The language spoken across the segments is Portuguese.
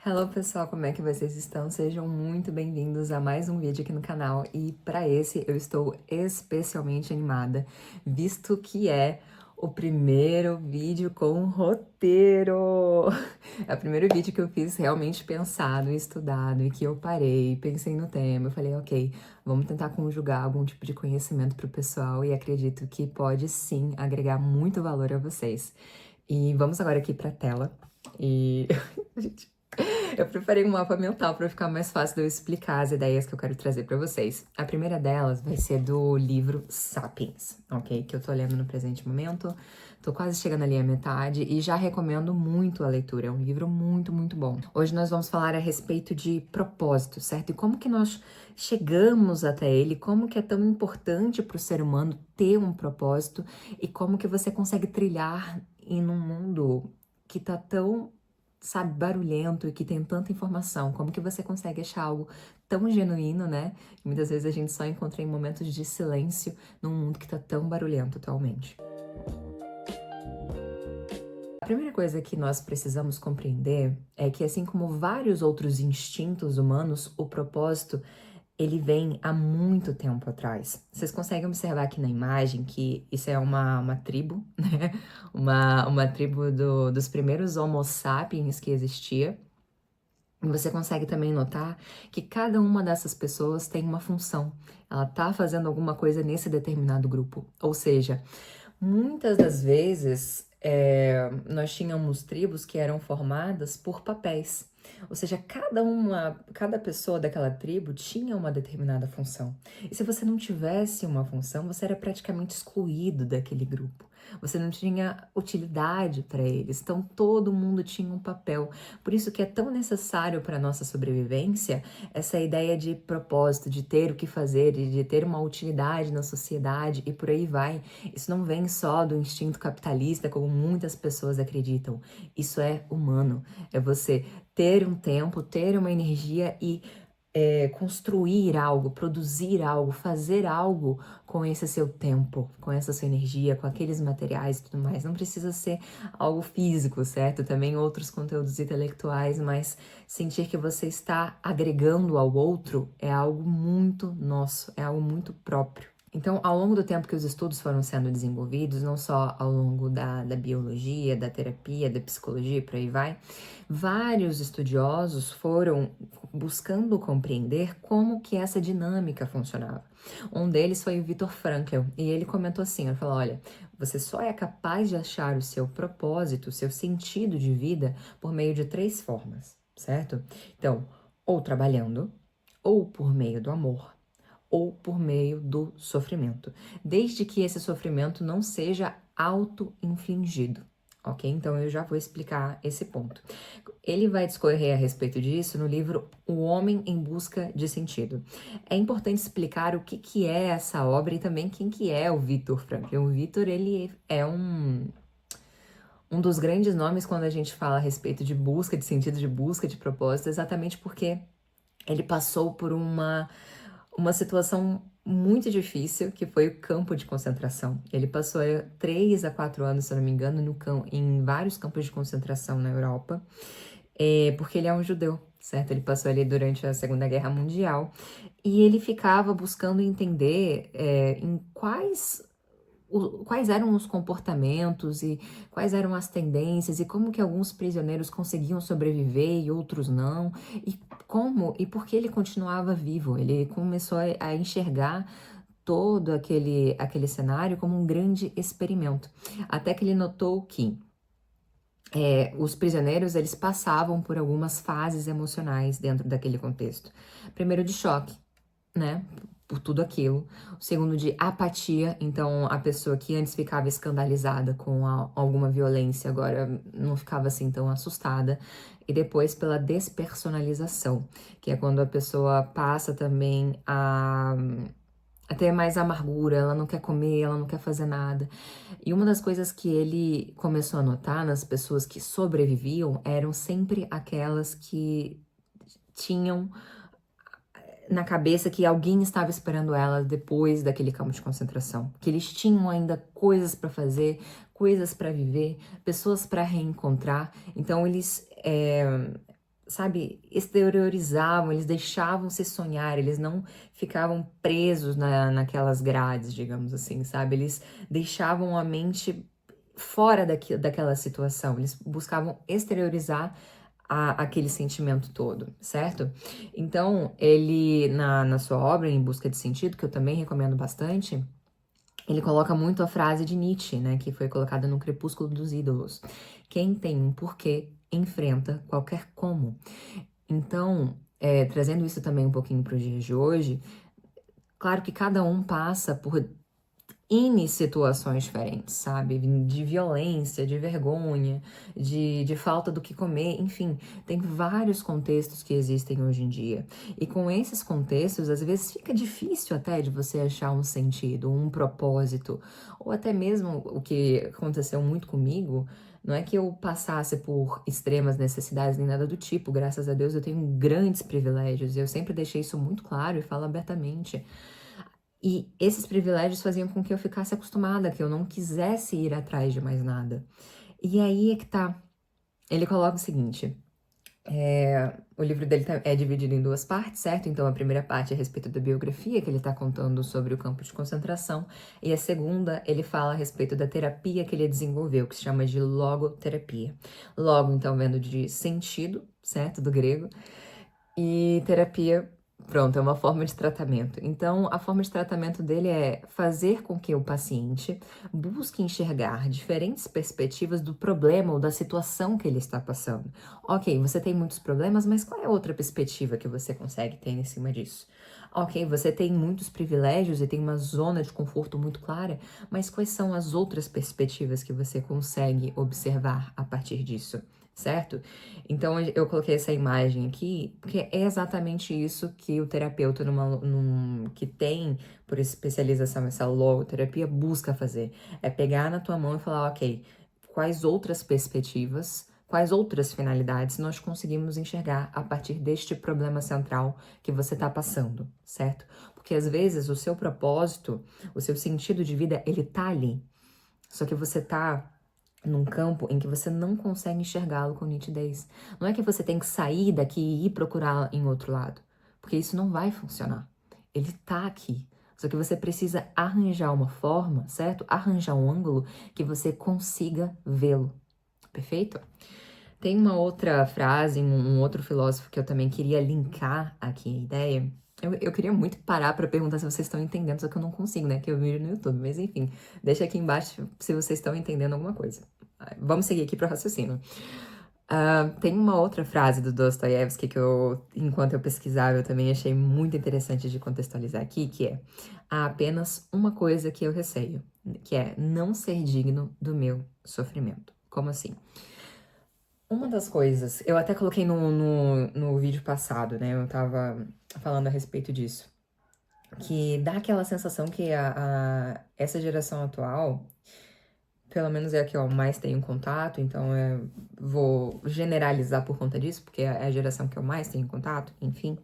Hello pessoal, como é que vocês estão? Sejam muito bem-vindos a mais um vídeo aqui no canal e para esse eu estou especialmente animada, visto que é o primeiro vídeo com roteiro! É o primeiro vídeo que eu fiz realmente pensado, estudado e que eu parei, pensei no tema, eu falei, ok, vamos tentar conjugar algum tipo de conhecimento para o pessoal e acredito que pode sim agregar muito valor a vocês. E vamos agora aqui para a tela e... Gente, eu preparei um mapa mental para ficar mais fácil de eu explicar as ideias que eu quero trazer para vocês. A primeira delas vai ser do livro Sapiens, ok? Que eu tô lendo no presente momento. Tô quase chegando ali à metade e já recomendo muito a leitura. É um livro muito, muito bom. Hoje nós vamos falar a respeito de propósito, certo? E como que nós chegamos até ele, como que é tão importante para o ser humano ter um propósito e como que você consegue trilhar em um mundo que tá tão, sabe, barulhento e que tem tanta informação. Como que você consegue achar algo tão genuíno, né? Muitas vezes a gente só encontra em momentos de silêncio num mundo que tá tão barulhento atualmente. A primeira coisa que nós precisamos compreender é que, assim como vários outros instintos humanos, o propósito ele vem há muito tempo atrás. Vocês conseguem observar aqui na imagem que isso é uma tribo, né? Uma tribo dos primeiros Homo sapiens que existia. E você consegue também notar que cada uma dessas pessoas tem uma função. Ela tá fazendo alguma coisa nesse determinado grupo. Ou seja, muitas das vezes nós tínhamos tribos que eram formadas por papéis. Ou seja, cada pessoa daquela tribo tinha uma determinada função. E se você não tivesse uma função, você era praticamente excluído daquele grupo. Você não tinha utilidade para eles. Então todo mundo tinha um papel. Por isso que é tão necessário para a nossa sobrevivência essa ideia de propósito, de ter o que fazer, de ter uma utilidade na sociedade e por aí vai. Isso não vem só do instinto capitalista, como muitas pessoas acreditam. Isso é humano. É você ter um tempo, ter uma energia e construir algo, produzir algo, fazer algo com esse seu tempo, com essa sua energia, com aqueles materiais e tudo mais. Não precisa ser algo físico, certo? Também outros conteúdos intelectuais, mas sentir que você está agregando ao outro é algo muito nosso, é algo muito próprio. Então, ao longo do tempo que os estudos foram sendo desenvolvidos, não só ao longo da biologia, da terapia, da psicologia, por aí vai, vários estudiosos foram buscando compreender como que essa dinâmica funcionava. Um deles foi o Viktor Frankl, e ele comentou assim, ele falou, olha, você só é capaz de achar o seu propósito, o seu sentido de vida por meio de três formas, certo? Então, ou trabalhando, ou por meio do amor, ou por meio do sofrimento, desde que esse sofrimento não seja auto-infligido, ok? Então eu já vou explicar esse ponto. Ele vai discorrer a respeito disso no livro O Homem em Busca de Sentido. É importante explicar o que é essa obra e também quem que é o Viktor Frankl. O Viktor, ele é um dos grandes nomes quando a gente fala a respeito de busca de sentido, de busca de propósito, exatamente porque ele passou por uma situação muito difícil, que foi o campo de concentração. Ele passou 3 a 4 anos, se eu não me engano, em vários campos de concentração na Europa, porque ele é um judeu, certo? Ele passou ali durante a Segunda Guerra Mundial e ele ficava buscando entender em quais eram os comportamentos e quais eram as tendências e como que alguns prisioneiros conseguiam sobreviver e outros não, e como e por que ele continuava vivo. Ele começou a enxergar todo aquele cenário como um grande experimento, até que ele notou que os prisioneiros eles passavam por algumas fases emocionais dentro daquele contexto. Primeiro de choque, né? Por tudo aquilo. O segundo de apatia, então a pessoa que antes ficava escandalizada com alguma violência agora não ficava assim tão assustada. E depois pela despersonalização, que é quando a pessoa passa também a ter mais amargura, ela não quer comer, ela não quer fazer nada. E uma das coisas que ele começou a notar nas pessoas que sobreviviam eram sempre aquelas que tinham na cabeça que alguém estava esperando ela depois daquele campo de concentração, que eles tinham ainda coisas para fazer, coisas para viver, pessoas para reencontrar. Então eles sabe, exteriorizavam, eles deixavam-se sonhar, eles não ficavam presos naquelas grades, digamos assim, sabe? Eles deixavam a mente fora daquela situação, eles buscavam exteriorizar aquele sentimento todo, certo? Então, ele, na sua obra, Em Busca de Sentido, que eu também recomendo bastante, ele coloca muito a frase de Nietzsche, né, que foi colocada no Crepúsculo dos Ídolos. Quem tem um porquê enfrenta qualquer como. Então, trazendo isso também um pouquinho para os dias de hoje, claro que cada um passa por N situações diferentes, sabe? De violência, de vergonha, de falta do que comer, enfim, tem vários contextos que existem hoje em dia. E com esses contextos, às vezes fica difícil até de você achar um sentido, um propósito, ou até mesmo o que aconteceu muito comigo. Não é que eu passasse por extremas necessidades nem nada do tipo, graças a Deus eu tenho grandes privilégios, e eu sempre deixei isso muito claro e falo abertamente. E esses privilégios faziam com que eu ficasse acostumada, que eu não quisesse ir atrás de mais nada. E aí é que tá. Ele coloca o seguinte: o livro dele é dividido em duas partes, certo? Então a primeira parte é a respeito da biografia, que ele tá contando sobre o campo de concentração, e a segunda ele fala a respeito da terapia que ele desenvolveu, que se chama de logoterapia. Logo, então, vendo de sentido, certo? Do grego, e terapia, pronto, é uma forma de tratamento. Então, a forma de tratamento dele é fazer com que o paciente busque enxergar diferentes perspectivas do problema ou da situação que ele está passando. Ok, você tem muitos problemas, mas qual é a outra perspectiva que você consegue ter em cima disso? Ok, você tem muitos privilégios e tem uma zona de conforto muito clara, mas quais são as outras perspectivas que você consegue observar a partir disso? Certo? Então eu coloquei essa imagem aqui, porque é exatamente isso que o terapeuta que tem por especialização essa logoterapia busca fazer. É pegar na tua mão e falar, ok, quais outras perspectivas, quais outras finalidades nós conseguimos enxergar a partir deste problema central que você está passando, certo? Porque às vezes o seu propósito, o seu sentido de vida, ele tá ali. Só que você tá num campo em que você não consegue enxergá-lo com nitidez. Não é que você tem que sair daqui e ir procurar em outro lado, porque isso não vai funcionar. Ele tá aqui. Só que você precisa arranjar uma forma, certo? Arranjar um ângulo que você consiga vê-lo. Perfeito? Tem uma outra frase, um outro filósofo que eu também queria linkar aqui a ideia. Eu queria muito parar para perguntar se vocês estão entendendo, só que eu não consigo, né? Que eu miro no YouTube. Mas enfim, deixa aqui embaixo se vocês estão entendendo alguma coisa. Vamos seguir aqui para o raciocínio. Tem uma outra frase do Dostoiévski que enquanto eu pesquisava, eu também achei muito interessante de contextualizar aqui, que é: há apenas uma coisa que eu receio, que é não ser digno do meu sofrimento. Como assim? Uma das coisas, eu até coloquei no vídeo passado, né? Eu tava falando a respeito disso. Que dá aquela sensação que essa geração atual, pelo menos é a que eu mais tenho contato, então eu vou generalizar por conta disso, porque é a geração que eu mais tenho contato, enfim,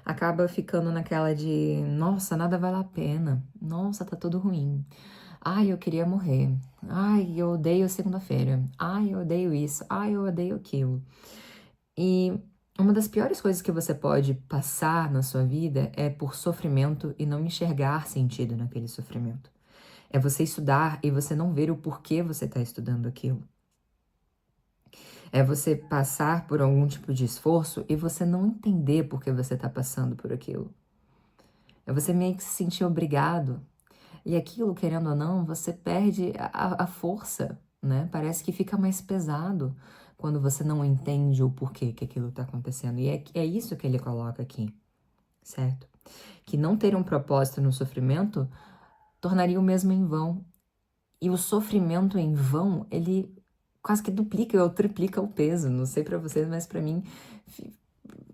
acaba ficando naquela de, nossa, nada vale a pena, nossa, tá tudo ruim. Ai, eu queria morrer. Ai, eu odeio segunda-feira. Ai, eu odeio isso. Ai, eu odeio aquilo. E uma das piores coisas que você pode passar na sua vida é por sofrimento e não enxergar sentido naquele sofrimento. É você estudar e você não ver o porquê você está estudando aquilo. É você passar por algum tipo de esforço e você não entender por que você está passando por aquilo. É você meio que se sentir obrigado. E aquilo, querendo ou não, você perde a força, né? Parece que fica mais pesado quando você não entende o porquê que aquilo está acontecendo. E é isso que ele coloca aqui, certo? Que não ter um propósito no sofrimento tornaria o mesmo em vão. E o sofrimento em vão, ele quase que duplica ou triplica o peso. Não sei pra vocês, mas pra mim,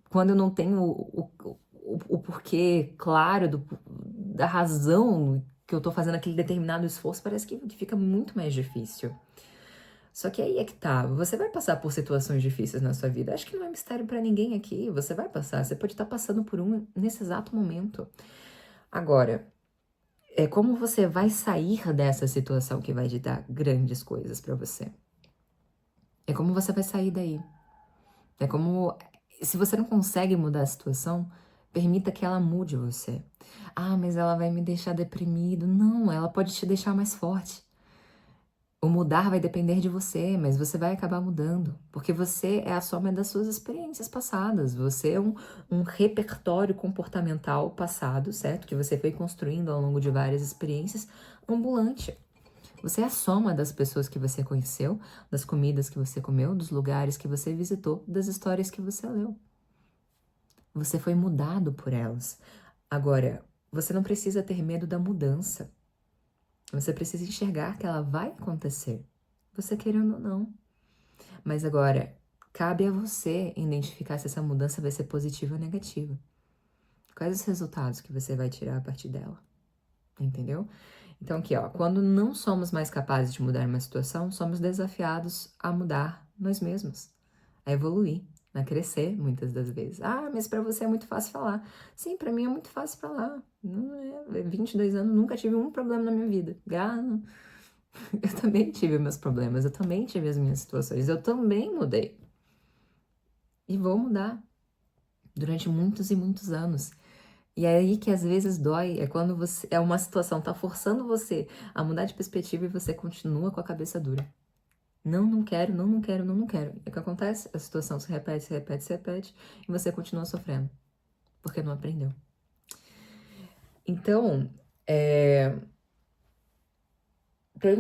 quando eu não tenho o porquê claro da razão que eu tô fazendo aquele determinado esforço, parece que fica muito mais difícil. Só que aí é que tá, você vai passar por situações difíceis na sua vida. Acho que não é mistério pra ninguém aqui, você vai passar, você pode estar passando por um nesse exato momento. Agora, é como você vai sair dessa situação que vai te dar grandes coisas pra você. É como você vai sair daí. É como se você não consegue mudar a situação, permita que ela mude você. Ah, mas ela vai me deixar deprimido. Não, ela pode te deixar mais forte. O mudar vai depender de você, mas você vai acabar mudando, porque você é a soma das suas experiências passadas. Você é um repertório comportamental passado, certo? Que você foi construindo ao longo de várias experiências ambulante. Você é a soma das pessoas que você conheceu, das comidas que você comeu, dos lugares que você visitou, das histórias que você leu. Você foi mudado por elas. Agora, você não precisa ter medo da mudança. Você precisa enxergar que ela vai acontecer, você querendo ou não. Mas agora, cabe a você identificar se essa mudança vai ser positiva ou negativa. Quais os resultados que você vai tirar a partir dela, entendeu? Então aqui, ó, quando não somos mais capazes de mudar uma situação, somos desafiados a mudar nós mesmos, a evoluir, a crescer muitas das vezes. Ah, mas para você é muito fácil falar. Sim, para mim é muito fácil falar. Não é, 22 anos, nunca tive um problema na minha vida. Eu também tive meus problemas, eu também tive as minhas situações, eu também mudei. E vou mudar durante muitos e muitos anos. E é aí que às vezes dói, é quando você é uma situação tá forçando você a mudar de perspectiva e você continua com a cabeça dura. Não, não quero, não, não quero, não, não quero. E o que acontece? A situação se repete, se repete, se repete e você continua sofrendo, porque não aprendeu. Então, tem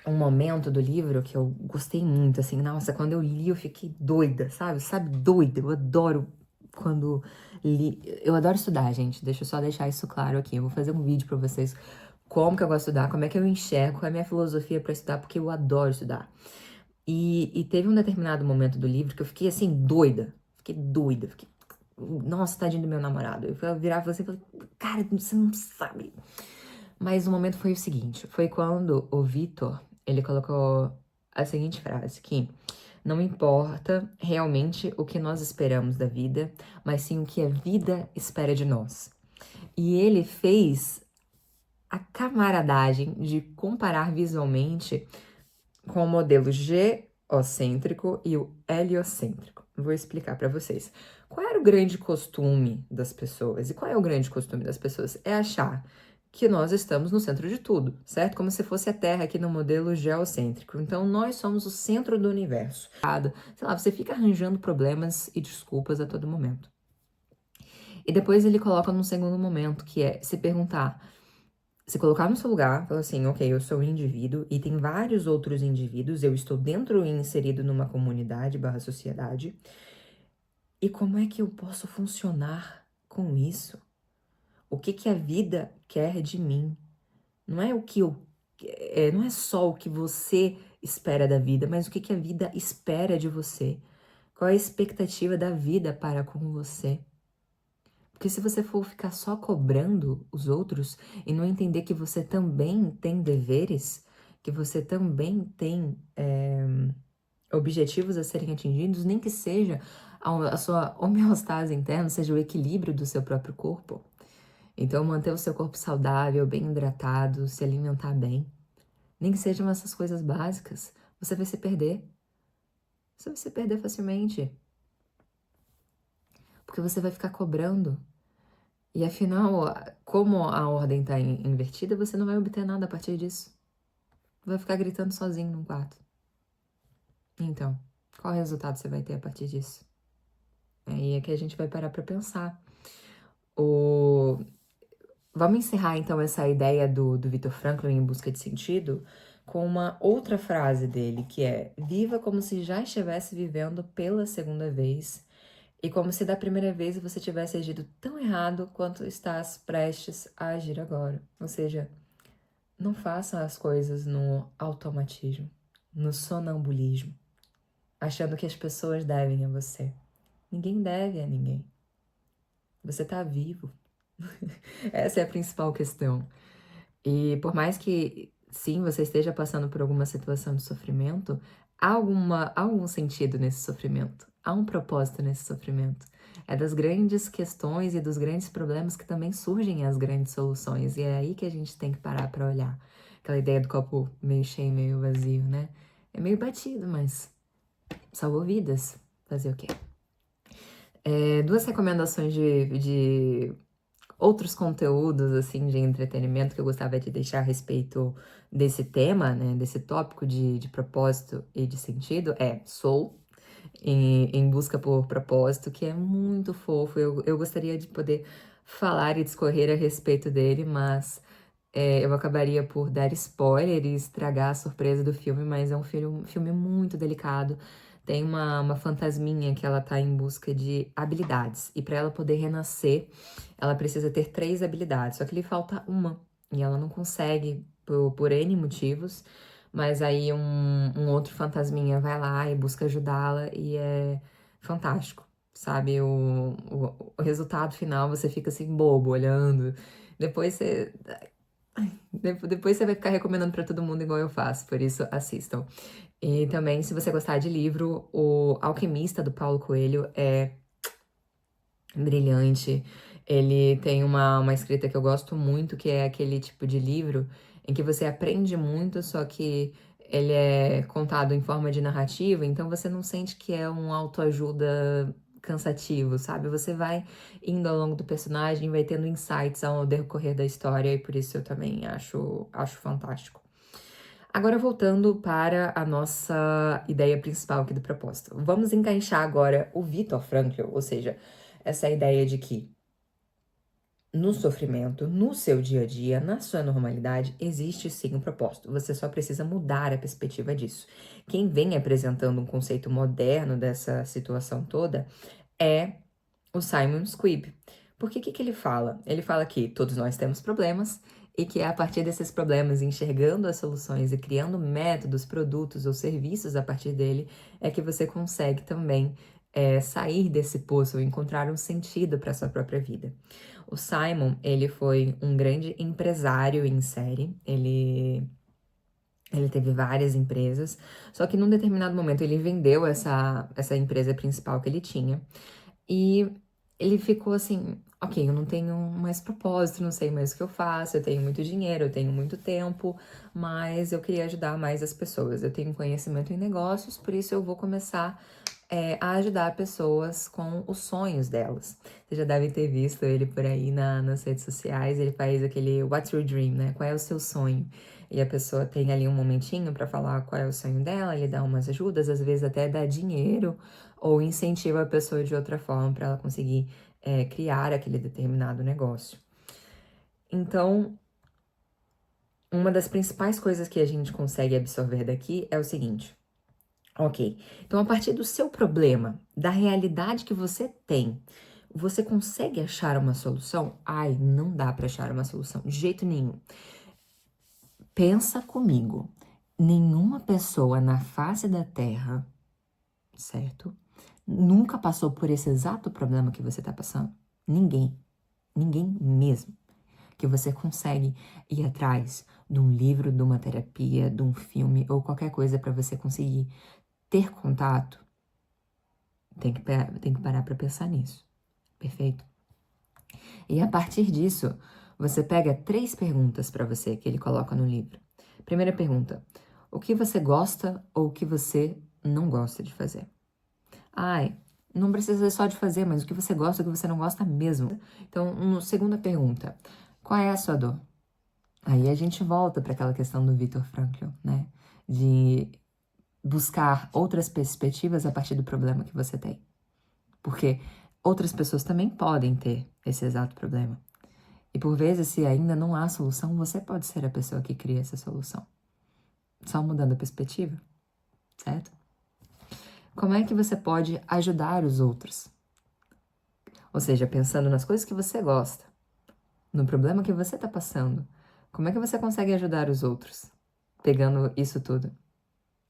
um momento do livro que eu gostei muito, assim, nossa, quando eu li eu fiquei doida, sabe? Sabe, doida, eu adoro quando li, eu adoro estudar, gente, deixa eu só deixar isso claro aqui, eu vou fazer um vídeo pra vocês, como que eu gosto de estudar, como é que eu enxergo, qual é a minha filosofia pra estudar, porque eu adoro estudar. E teve um determinado momento do livro que eu fiquei, assim, doida, fiquei, nossa, tadinho do meu namorado, eu virava assim e falei, cara, você não sabe. Mas o momento foi o seguinte, foi quando o Vitor, ele colocou a seguinte frase, que não importa realmente o que nós esperamos da vida, mas sim o que a vida espera de nós. E ele fez a camaradagem de comparar visualmente com o modelo geocêntrico e o heliocêntrico. Vou explicar para vocês. Qual era o grande costume das pessoas? E qual é o grande costume das pessoas? É achar que nós estamos no centro de tudo, certo? Como se fosse a Terra aqui no modelo geocêntrico. Então, nós somos o centro do universo. Sei lá, você fica arranjando problemas e desculpas a todo momento. E depois ele coloca num segundo momento, que é se perguntar, se colocar no seu lugar, falar assim, ok, eu sou um indivíduo e tem vários outros indivíduos, eu estou dentro e inserido numa comunidade / sociedade, e como é que eu posso funcionar com isso? O que que a vida quer de mim? Não é o que não é só o que você espera da vida, mas o que que a vida espera de você. Qual é a expectativa da vida para com você? Porque se você for ficar só cobrando os outros e não entender que você também tem deveres, que você também tem objetivos a serem atingidos, nem que seja a sua homeostase interna, seja o equilíbrio do seu próprio corpo. Então, manter o seu corpo saudável, bem hidratado, se alimentar bem, nem que sejam essas coisas básicas, você vai se perder. Você vai se perder facilmente. Porque você vai ficar cobrando. E afinal, como a ordem está invertida, você não vai obter nada a partir disso. Vai ficar gritando sozinho num quarto. Então, qual resultado você vai ter a partir disso? Aí é que a gente vai parar para pensar. Vamos encerrar então essa ideia do Viktor Frankl em busca de sentido com uma outra frase dele, que é: viva como se já estivesse vivendo pela segunda vez e como se da primeira vez você tivesse agido tão errado quanto estás prestes a agir agora. Ou seja, não faça as coisas no automatismo, no sonambulismo, achando que as pessoas devem a você. Ninguém deve a ninguém. Você tá vivo. Essa é a principal questão. E por mais que, sim, você esteja passando por alguma situação de sofrimento, há algum sentido nesse sofrimento. Há um propósito nesse sofrimento. É das grandes questões e dos grandes problemas que também surgem as grandes soluções. E é aí que a gente tem que parar para olhar. Aquela ideia do copo meio cheio, meio vazio, né? É meio batido, mas salvou vidas. Fazer o quê? Duas recomendações de outros conteúdos, assim, de entretenimento que eu gostava de deixar a respeito desse tema, né, desse tópico de propósito e de sentido, é Soul, em Busca por Propósito, que é muito fofo. Eu gostaria de poder falar e discorrer a respeito dele, mas eu acabaria por dar spoiler e estragar a surpresa do filme, mas é um filme muito delicado. Tem uma fantasminha que ela tá em busca de habilidades, e para ela poder renascer, ela precisa ter 3 habilidades, só que lhe falta uma, e ela não consegue por N motivos, mas aí um outro fantasminha vai lá e busca ajudá-la, e é fantástico, sabe? O resultado final, você fica assim, bobo, olhando. Depois você depois você vai ficar recomendando pra todo mundo igual eu faço, por isso assistam. E também, se você gostar de livro, O Alquimista, do Paulo Coelho, é brilhante. Ele tem uma escrita que eu gosto muito, que é aquele tipo de livro em que você aprende muito, só que ele é contado em forma de narrativa, então você não sente que é um autoajuda cansativo, sabe? Você vai indo ao longo do personagem, vai tendo insights ao decorrer da história, e por isso eu também acho fantástico. Agora, voltando para a nossa ideia principal aqui do propósito. Vamos encaixar agora o Viktor Frankl, ou seja, essa ideia de que no sofrimento, no seu dia a dia, na sua normalidade, existe sim um propósito. Você só precisa mudar a perspectiva disso. Quem vem apresentando um conceito moderno dessa situação toda é o Simon Squibb. Porque o que ele fala? Ele fala que todos nós temos problemas e que é a partir desses problemas, enxergando as soluções e criando métodos, produtos ou serviços a partir dele, é que você consegue também sair desse poço, encontrar um sentido para sua própria vida. O Simon, ele foi um grande empresário em série, ele teve várias empresas, só que num determinado momento ele vendeu essa empresa principal que ele tinha, e ele ficou assim, ok, eu não tenho mais propósito, não sei mais o que eu faço, eu tenho muito dinheiro, eu tenho muito tempo, mas eu queria ajudar mais as pessoas. Eu tenho conhecimento em negócios, por isso eu vou começar a ajudar pessoas com os sonhos delas. Você já deve ter visto ele por aí nas redes sociais, ele faz aquele What's Your Dream, né? Qual é o seu sonho? E a pessoa tem ali um momentinho para falar qual é o sonho dela, ele dá umas ajudas, às vezes até dá dinheiro, ou incentiva a pessoa de outra forma para ela conseguir criar aquele determinado negócio. Então, uma das principais coisas que a gente consegue absorver daqui é o seguinte: ok, então a partir do seu problema, da realidade que você tem, você consegue achar uma solução? Ai, não dá para achar uma solução, de jeito nenhum. Pensa comigo, nenhuma pessoa na face da Terra, certo? Nunca passou por esse exato problema que você está passando. Ninguém. Ninguém mesmo. Que você consegue ir atrás de um livro, de uma terapia, de um filme ou qualquer coisa para você conseguir ter contato. Tem que parar para pensar nisso. Perfeito? E a partir disso, você pega 3 perguntas para você que ele coloca no livro. Primeira pergunta: o que você gosta ou o que você não gosta de fazer? Ai, não precisa ser só de fazer, mas o que você gosta, o que você não gosta mesmo. Então, segunda pergunta: qual é a sua dor? Aí a gente volta para aquela questão do Viktor Frankl, né? De buscar outras perspectivas a partir do problema que você tem. Porque outras pessoas também podem ter esse exato problema. E por vezes, se ainda não há solução, você pode ser a pessoa que cria essa solução. Só mudando a perspectiva, certo? Como é que você pode ajudar os outros? Ou seja, pensando nas coisas que você gosta, no problema que você está passando, como é que você consegue ajudar os outros? Pegando isso tudo.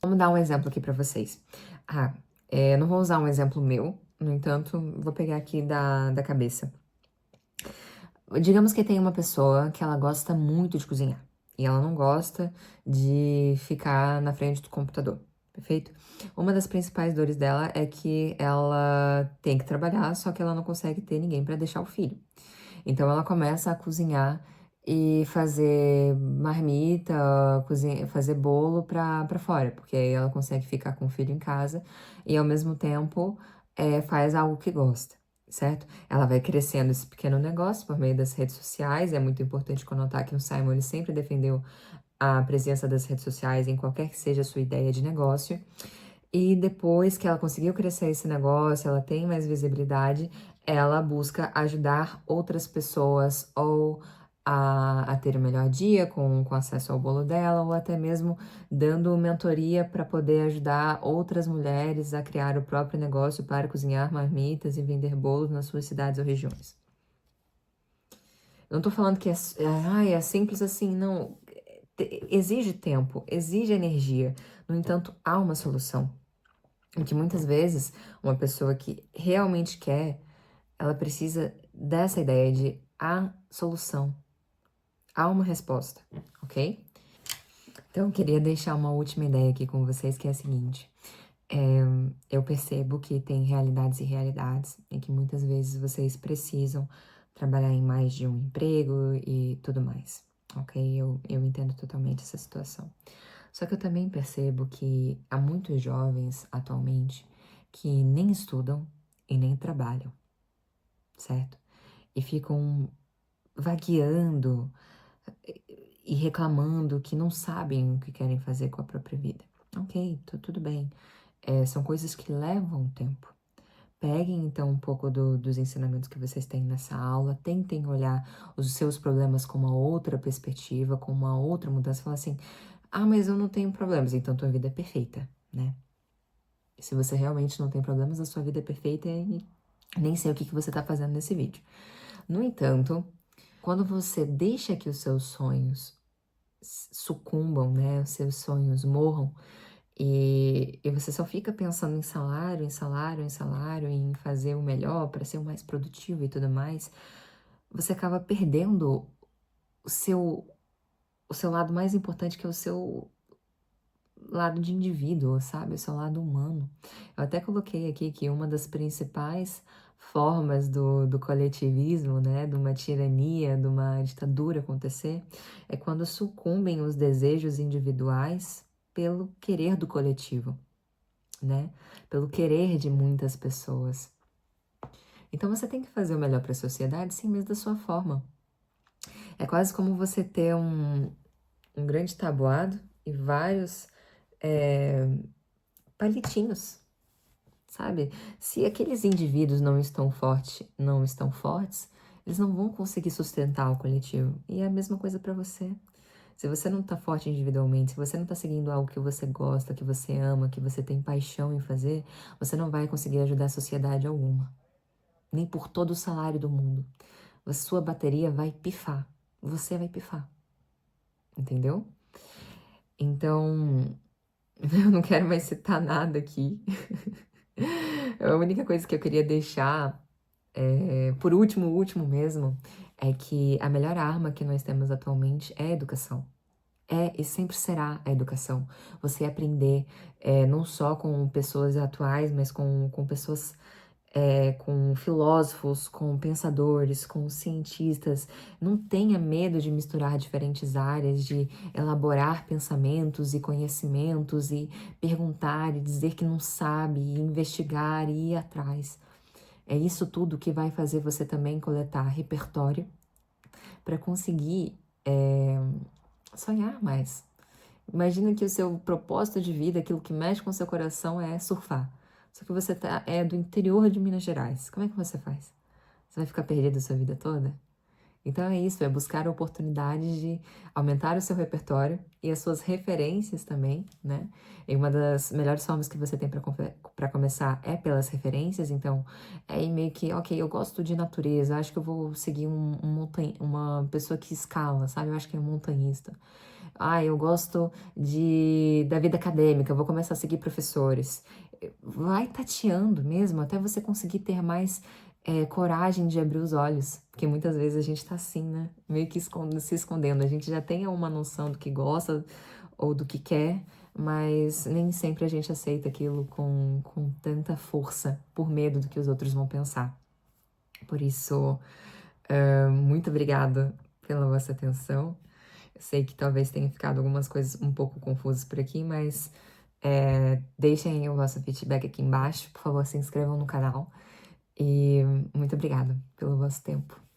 Vamos dar um exemplo aqui para vocês. Não vou usar um exemplo meu, no entanto, vou pegar aqui da cabeça. Digamos que tem uma pessoa que ela gosta muito de cozinhar e ela não gosta de ficar na frente do computador, perfeito? Uma das principais dores dela é que ela tem que trabalhar, só que ela não consegue ter ninguém para deixar o filho. Então ela começa a cozinhar e fazer marmita, fazer bolo para fora, porque aí ela consegue ficar com o filho em casa e ao mesmo tempo faz algo que gosta. certo? Ela vai crescendo esse pequeno negócio por meio das redes sociais. É muito importante notar que o Simon ele sempre defendeu a presença das redes sociais em qualquer que seja a sua ideia de negócio. E depois que ela conseguiu crescer esse negócio, ela tem mais visibilidade, ela busca ajudar outras pessoas ou a ter o melhor dia com acesso ao bolo dela, ou até mesmo dando mentoria para poder ajudar outras mulheres a criar o próprio negócio para cozinhar marmitas e vender bolos nas suas cidades ou regiões. Não tô falando que é simples assim, não. Exige tempo, exige energia. No entanto, há uma solução. E que muitas vezes uma pessoa que realmente quer, ela precisa dessa ideia de há solução, há uma resposta, ok? Então, eu queria deixar uma última ideia aqui com vocês, que é a seguinte. Eu percebo que tem realidades e realidades, e que muitas vezes vocês precisam trabalhar em mais de um emprego e tudo mais, ok? Eu entendo totalmente essa situação. Só que eu também percebo que há muitos jovens atualmente que nem estudam e nem trabalham, certo? E ficam vagueando e reclamando que não sabem o que querem fazer com a própria vida. Ok, tudo bem. São coisas que levam tempo. Peguem então um pouco dos ensinamentos que vocês têm nessa aula, tentem olhar os seus problemas com uma outra perspectiva, com uma outra mudança. Falar assim: ah, mas eu não tenho problemas, então tua vida é perfeita, né? E se você realmente não tem problemas, a sua vida é perfeita e nem sei o que você tá fazendo nesse vídeo. No entanto, quando você deixa que os seus sonhos sucumbam, né? Os seus sonhos morram, e você só fica pensando em salário, em salário, em salário, em fazer o melhor para ser o mais produtivo e tudo mais, você acaba perdendo o seu, o seu lado mais importante, que é o seu lado de indivíduo, sabe? O seu lado humano. Eu até coloquei aqui que uma das principais formas do coletivismo, né, de uma tirania, de uma ditadura acontecer, é quando sucumbem os desejos individuais pelo querer do coletivo, né? Pelo querer de muitas pessoas. Então você tem que fazer o melhor para a sociedade, sim, mas da sua forma. É quase como você ter um grande tabuado e vários palitinhos, sabe? Se aqueles indivíduos não estão fortes, eles não vão conseguir sustentar o coletivo. E é a mesma coisa para você. Se você não tá forte individualmente, se você não tá seguindo algo que você gosta, que você ama, que você tem paixão em fazer, você não vai conseguir ajudar a sociedade alguma. Nem por todo o salário do mundo. A sua bateria vai pifar. Você vai pifar. Entendeu? Então, eu não quero mais citar nada aqui. A única coisa que eu queria deixar, por último, o último mesmo, é que a melhor arma que nós temos atualmente é a educação. É e sempre será a educação. Você aprender não só com pessoas atuais, mas com pessoas, com filósofos, com pensadores, com cientistas. Não tenha medo de misturar diferentes áreas, de elaborar pensamentos e conhecimentos e perguntar e dizer que não sabe, e investigar e ir atrás. É isso tudo que vai fazer você também coletar repertório para conseguir sonhar mais. Imagina que o seu propósito de vida, aquilo que mexe com o seu coração é surfar. Só que você é do interior de Minas Gerais. Como é que você faz? Você vai ficar perdido a sua vida toda? Então é isso, é buscar oportunidades de aumentar o seu repertório e as suas referências também, né? E uma das melhores formas que você tem para começar é pelas referências. Então, é meio que, ok, eu gosto de natureza, acho que eu vou seguir uma pessoa que escala, sabe? Eu acho que é um montanhista. Ah, eu gosto da vida acadêmica, eu vou começar a seguir professores. Vai tateando mesmo, até você conseguir ter mais coragem de abrir os olhos. Porque muitas vezes a gente tá assim, né? Meio que se escondendo. A gente já tem uma noção do que gosta ou do que quer, mas nem sempre a gente aceita aquilo com tanta força, por medo do que os outros vão pensar. Por isso, muito obrigada pela vossa atenção. Eu sei que talvez tenha ficado algumas coisas um pouco confusas por aqui, mas deixem o vosso feedback aqui embaixo. Por favor, se inscrevam no canal. E muito obrigada pelo vosso tempo.